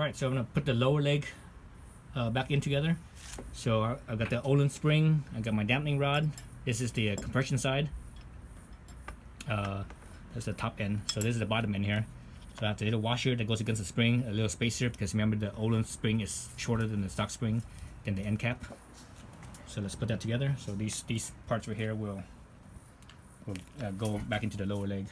Alright, so I'm going to put the lower leg back in together. So I've got the Ohlins spring, I got my dampening rod. This is the compression side. That's the top end. So this is the bottom end here. So I have the little washer that goes against the spring, a little spacer, because remember the Ohlins spring is shorter than the stock spring, than the end cap. So let's put that together. So these parts right here will go back into the lower leg.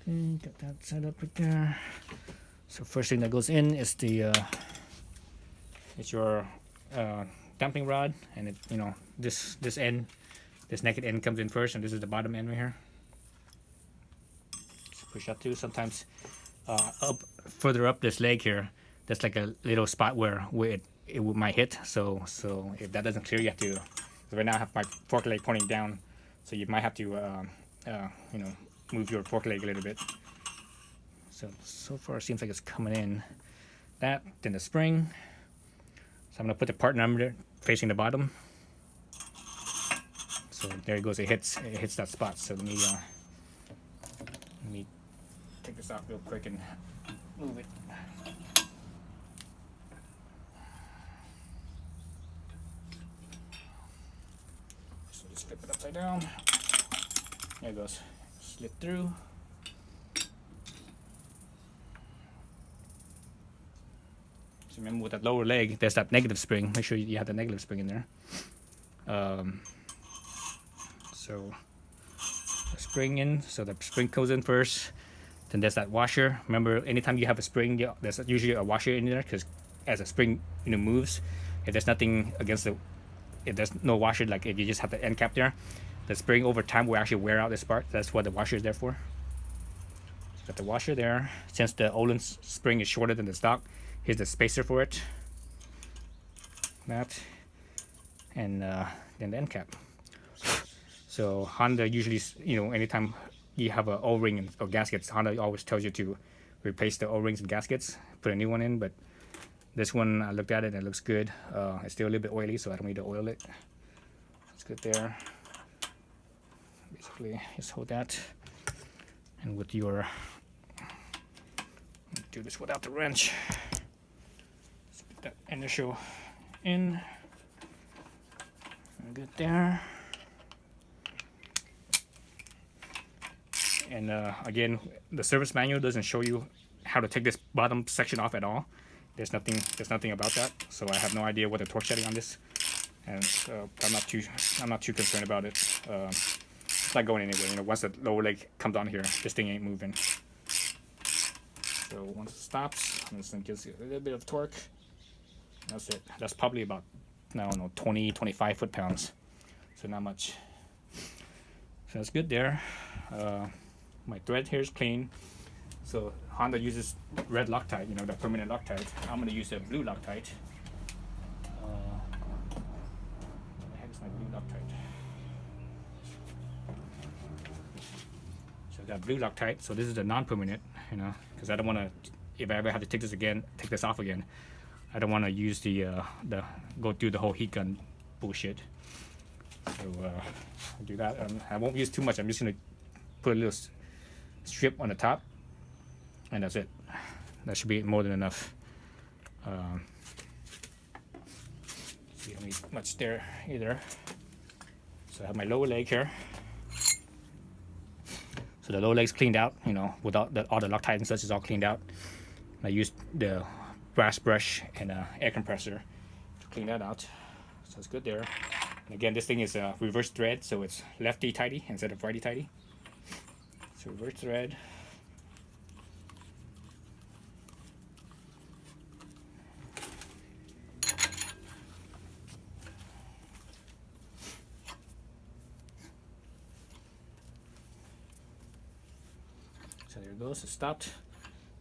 Okay, got that set up right there. So first thing that goes in is the it's your damping rod, and it, you know, this end, this naked end comes in first, and this is the bottom end right here. Just push that through. Sometimes further up this leg here, there's like a little spot where it might hit. So if that doesn't clear, you have to. Right now I have my fork leg pointing down, so you might have to you know, move your fork leg a little bit. So far it seems like it's coming in. That, then the spring. So I'm gonna put the part number facing the bottom. So there it goes. It hits that spot. So let me take this off real quick and move it. So just flip it upside down. There it goes. Slip through. So remember, with that lower leg, there's that negative spring. Make sure you have the negative spring in there. So the spring in, so the spring goes in first. Then there's that washer. Remember, anytime you have a spring, there's usually a washer in there, because as a spring, you know, moves, if there's nothing against the, if there's no washer, like if you just have the end cap there, the spring over time will actually wear out this part. That's what the washer is there for. So got the washer there. Since the Ohlins spring is shorter than the stock, here's the spacer for it. That, and then the end cap. So Honda usually, you know, anytime you have an O-ring or gaskets, Honda always tells you to replace the O-rings and gaskets, put a new one in. But this one, I looked at it and it looks good. It's still a little bit oily, so I don't need to oil it. It's good there. Basically, just hold that, and with your, do this without the wrench. Let's put that initial in. Good there. And again, the service manual doesn't show you how to take this bottom section off at all. There's nothing about that. So I have no idea what the torque setting on this, and I'm not too concerned about it. It's not going anywhere. You know, once the lower leg comes on here, this thing ain't moving. So once it stops, I'm just gonna give it a little bit of torque. That's it. That's probably about, I don't know, 20-25 foot-pounds. So not much. So that's good there. My thread here is clean. So Honda uses red Loctite, you know, the permanent Loctite. I'm gonna use the blue Loctite. What the heck is my blue Loctite? So I got blue Loctite. So this is the non-permanent, you know, because I don't want to. If I ever have to take this off again, I don't want to use the go through the whole heat gun bullshit. So I'll do that. I won't use too much. I'm just gonna put a little strip on the top, and that's it. That should be more than enough. So you don't need much there either. So I have my lower leg here. So the lower leg's cleaned out, you know, without all the Loctite and such is all cleaned out. I used the brass brush and an air compressor to clean that out. So it's good there. And again, this thing is a reverse thread, so it's lefty tighty instead of righty tighty. So reverse thread. So there it goes, it stopped.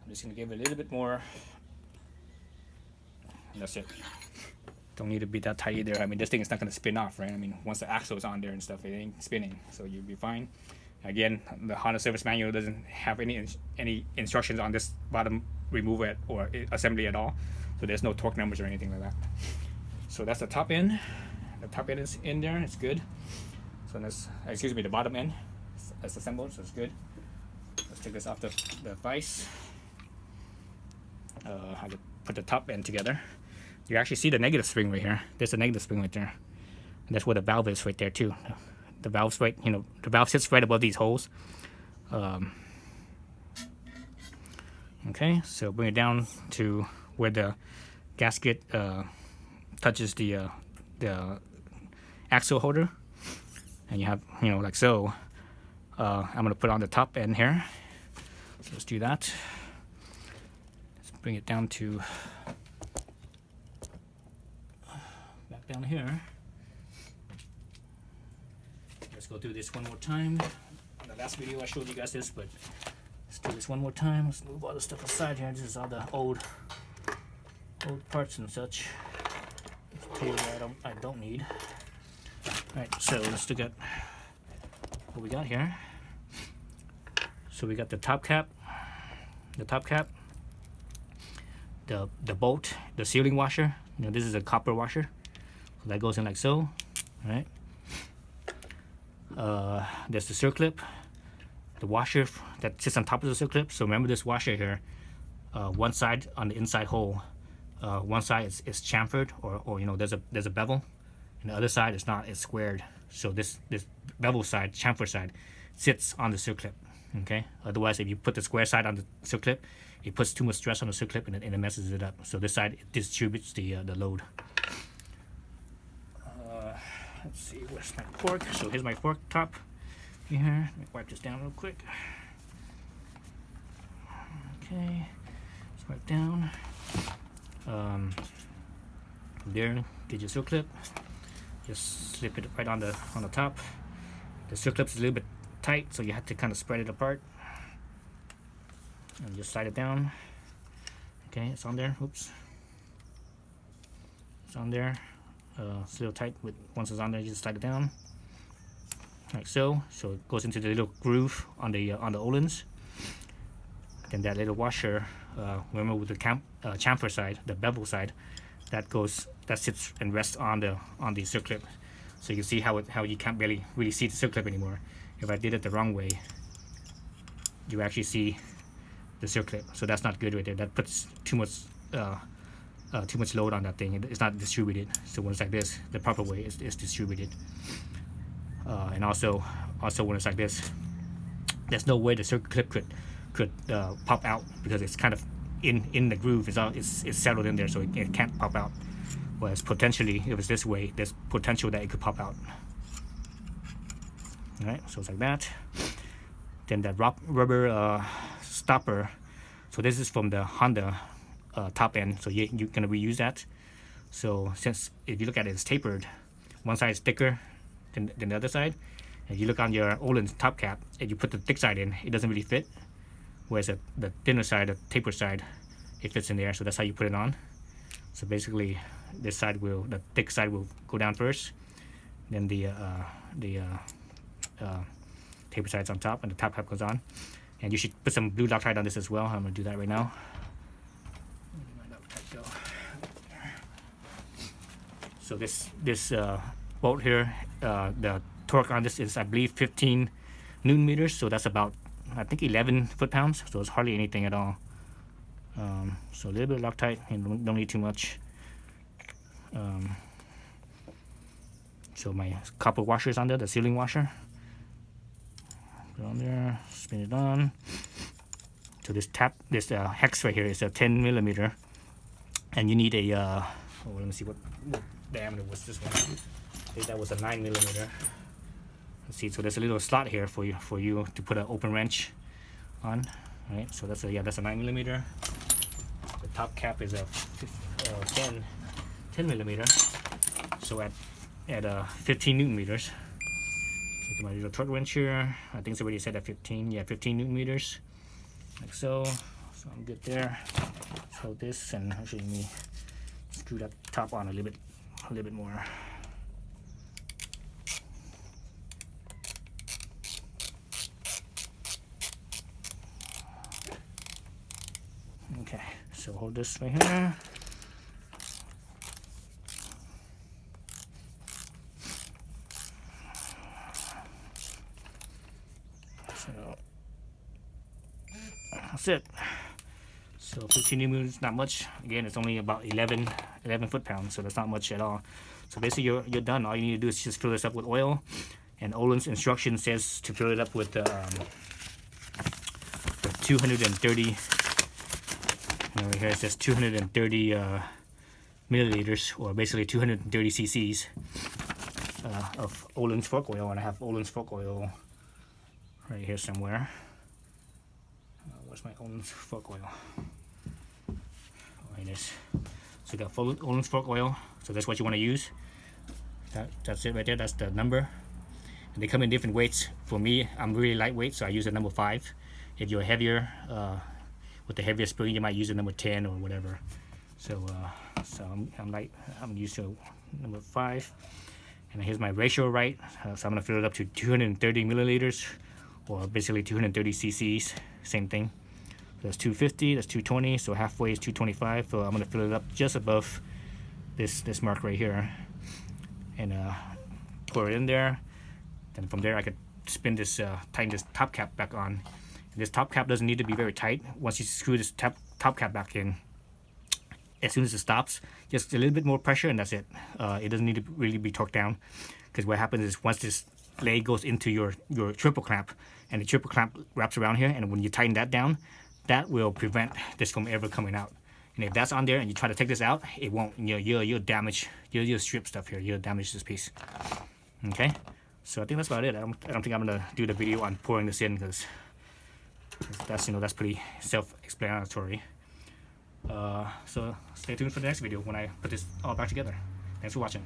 I'm just gonna give it a little bit more. And that's it. Don't need to be that tight either. I mean, this thing is not going to spin off, right? I mean, once the axle is on there and stuff, it ain't spinning, so you'll be fine. Again, the Honda service manual doesn't have any instructions on this bottom removal or assembly at all. So there's no torque numbers or anything like that. So that's the top end. The top end is in there. It's good. So that's, excuse me, the bottom end. It's assembled, so it's good. Let's take this off the vise. I just put the top end together. You actually see the negative spring right here. There's a negative spring right there. And that's where the valve is right there too. The valve's right, you know, the valve sits right above these holes. Okay, so bring it down to where the gasket touches the axle holder, and you have, you know, like so. I'm gonna put on the top end here. So let's do that. Let's bring it down to back down here. Let's go through this one more time. In the last video I showed you guys this, but let's do this one more time. Let's move all the stuff aside here. This is all the old parts and such. Material I don't need. Alright, so let's look at what we got here. So we got the top cap, the bolt, the sealing washer. You know, this is a copper washer, so that goes in like so. Alright. There's the circlip, the washer that sits on top of the circlip. So remember this washer here, one side on the inside hole, one side is chamfered, or you know, there's a bevel, and the other side is not, it's squared. So this bevel side, chamfer side, sits on the circlip. Okay. Otherwise, if you put the square side on the circlip, it puts too much stress on the circlip and it messes it up. So this side distributes the load. Let's see, where's my fork? So here's my fork top here. Let me wipe this down real quick. Okay, let's wipe down. From there, get your circlip. Just slip it right on the top. The circlip is a little bit tight, so you have to kind of spread it apart. And just slide it down. Okay, it's on there. Oops. It's on there. It's a little tight, but once it's on there, you just slide it down, like so. So it goes into the little groove on the Ohlins. Then that little washer, remember with the chamfer side, the bevel side, that sits and rests on the circlip. So you can see how you can't really see the circlip anymore. If I did it the wrong way, you actually see the circlip. So that's not good right there. That puts too much load on that thing. It's not distributed. So when it's like this, the proper way is distributed. And also when it's like this, there's no way the circlip could pop out, because it's kind of in the groove. It's settled in there, so it can't pop out. Whereas potentially, if it's this way, there's potential that it could pop out. All right, so it's like that. Then that rubber stopper. So this is from the Honda top end, so you're gonna reuse that. So since if you look at it, it's tapered. One side is thicker than the other side. And you look on your Ohlins top cap, and you put the thick side in, it doesn't really fit. Whereas the thinner side, the tapered side, it fits in there. So that's how you put it on. So basically, this side the thick side will go down first. Then the tapered side's on top, and the top cap goes on. And you should put some blue Loctite on this as well. I'm gonna do that right now. So this bolt here, the torque on this is, I believe, 15 Newton meters. So that's about, I think, 11 foot-pounds. So it's hardly anything at all. So a little bit of Loctite, and don't need too much. So my copper washer is on there, the sealing washer. Put it on there, spin it on. So this hex right here is a 10 millimeter, and you need a let me see what diameter was this one. I think that was a 9 millimeter. Let's see. So there's a little slot here for you to put an open wrench on. All right. So that's a 9 millimeter. The top cap is a 10 millimeter. So at 15 Newton meters. Look at my little torque wrench here. I think it's already set at 15. Yeah, 15 Newton meters. Like so. So I'm good there. So this, and actually let me screw that top on a little bit more. Okay, so hold this right here. that's it. So 15 newtons is not much. Again, it's only about 11 foot-pounds, so that's not much at all. So basically you're done. All you need to do is just fill this up with oil, and Ohlins instruction says to fill it up with 230, over here it says 230 milliliters, or basically 230 cc's of Ohlins fork oil. And I have Ohlins fork oil right here somewhere. Where's my Ohlins fork oil? Oh, it is. So you got Ohlins fork oil, so that's what you want to use. That's it right there, that's the number. And they come in different weights. For me, I'm really lightweight, so I use the number 5. If you're heavier, with the heavier spring, you might use the number 10 or whatever. So I'm light. I'm used to number 5. And here's my ratio, right? So I'm gonna fill it up to 230 milliliters, or basically 230 cc's. Same thing. So that's 250. That's 220. So halfway is 225. So I'm gonna fill it up just above this mark right here, and pour it in there. Then from there, I could spin this, tighten this top cap back on. And this top cap doesn't need to be very tight. Once you screw this top cap back in, as soon as it stops, just a little bit more pressure, and that's it. It doesn't need to really be torqued down, because what happens is once this blade goes into your triple clamp, and the triple clamp wraps around here, and when you tighten that down, that will prevent this from ever coming out. And if that's on there and you try to take this out, it won't. You'll damage. You'll strip stuff here. You'll damage this piece. Okay. So I think that's about it. I don't think I'm gonna do the video on pouring this in, because that's that's pretty self-explanatory. So stay tuned for the next video when I put this all back together. Thanks for watching.